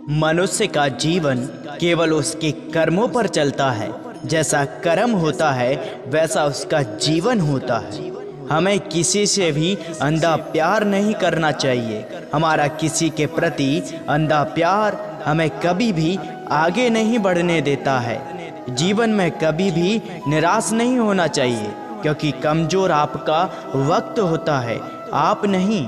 मनुष्य का जीवन केवल उसके कर्मों पर चलता है। जैसा कर्म होता है वैसा उसका जीवन होता है। हमें किसी से भी अंधा प्यार नहीं करना चाहिए। हमारा किसी के प्रति अंधा प्यार हमें कभी भी आगे नहीं बढ़ने देता है। जीवन में कभी भी निराश नहीं होना चाहिए, क्योंकि कमज़ोर आपका वक्त होता है, आप नहीं।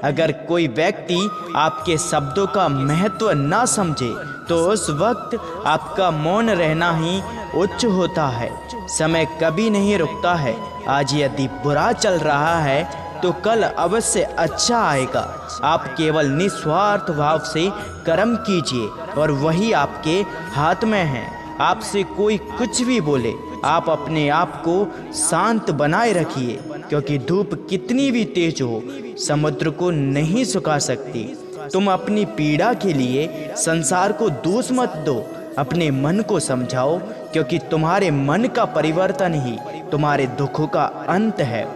अगर कोई व्यक्ति आपके शब्दों का महत्व ना समझे तो उस वक्त आपका मौन रहना ही उच्च होता है। समय कभी नहीं रुकता है। आज यदि बुरा चल रहा है तो कल अवश्य अच्छा आएगा। आप केवल निस्वार्थ भाव से कर्म कीजिए और वही आपके हाथ में है। आपसे कोई कुछ भी बोले, आप अपने आप को शांत बनाए रखिए, क्योंकि धूप कितनी भी तेज हो समुद्र को नहीं सुखा सकती। तुम अपनी पीड़ा के लिए संसार को दोष मत दो, अपने मन को समझाओ, क्योंकि तुम्हारे मन का परिवर्तन ही तुम्हारे दुखों का अंत है।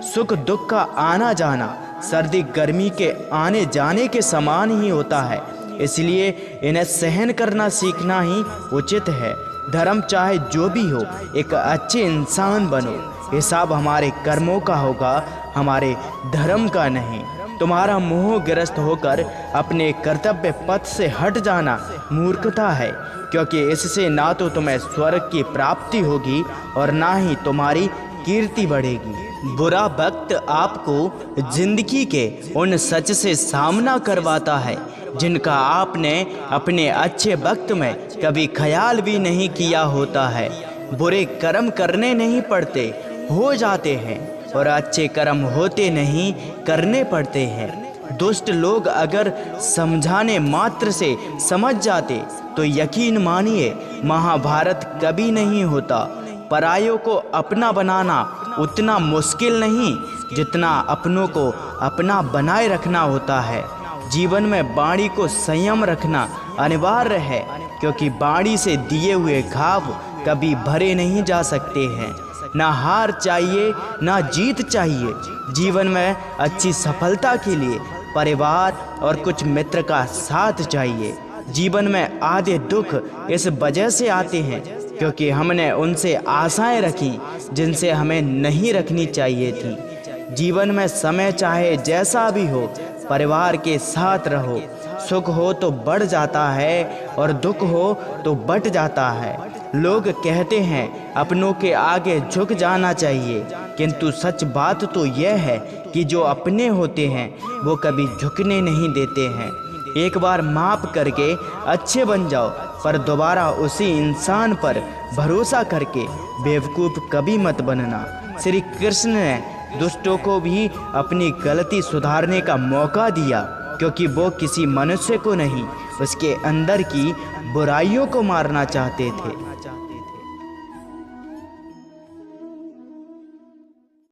सुख दुख का आना जाना सर्दी गर्मी के आने जाने के समान ही होता है, इसलिए इन्हें सहन करना सीखना ही उचित है। धर्म चाहे जो भी हो, एक अच्छे इंसान बनो। हिसाब हमारे कर्मों का होगा, हमारे धर्म का नहीं। तुम्हारा मोहग्रस्त होकर अपने कर्तव्य पथ से हट जाना मूर्खता है, क्योंकि इससे ना तो तुम्हें स्वर्ग की प्राप्ति होगी और ना ही तुम्हारी कीर्ति बढ़ेगी। बुरा वक्त आपको जिंदगी के उन सच से सामना करवाता है जिनका आपने अपने अच्छे वक्त में कभी ख्याल भी नहीं किया होता है। बुरे कर्म करने नहीं पड़ते, हो जाते हैं, और अच्छे कर्म होते नहीं, करने पड़ते हैं। दुष्ट लोग अगर समझाने मात्र से समझ जाते तो यकीन मानिए महाभारत कभी नहीं होता। परायों को अपना बनाना उतना मुश्किल नहीं जितना अपनों को अपना बनाए रखना होता है। जीवन में वाणी को संयम रखना अनिवार्य है, क्योंकि वाणी से दिए हुए घाव कभी भरे नहीं जा सकते हैं। ना हार चाहिए ना जीत चाहिए। जीवन में अच्छी सफलता के लिए परिवार और कुछ मित्र का साथ चाहिए। जीवन में आधे दुख इस वजह से आते हैं क्योंकि हमने उनसे आशाएं रखी जिनसे हमें नहीं रखनी चाहिए थी। जीवन में समय चाहे जैसा भी हो, परिवार के साथ रहो। सुख हो तो बढ़ जाता है और दुख हो तो बट जाता है। लोग कहते हैं अपनों के आगे झुक जाना चाहिए, किंतु सच बात तो यह है कि जो अपने होते हैं वो कभी झुकने नहीं देते हैं। एक बार माफ़ करके अच्छे बन जाओ, पर दोबारा उसी इंसान पर भरोसा करके बेवकूफ़ कभी मत बनना। श्री कृष्ण ने दुष्टों को भी अपनी गलती सुधारने का मौका दिया, क्योंकि वो किसी मनुष्य को नहीं, उसके अंदर की बुराइयों को मारना चाहते थे।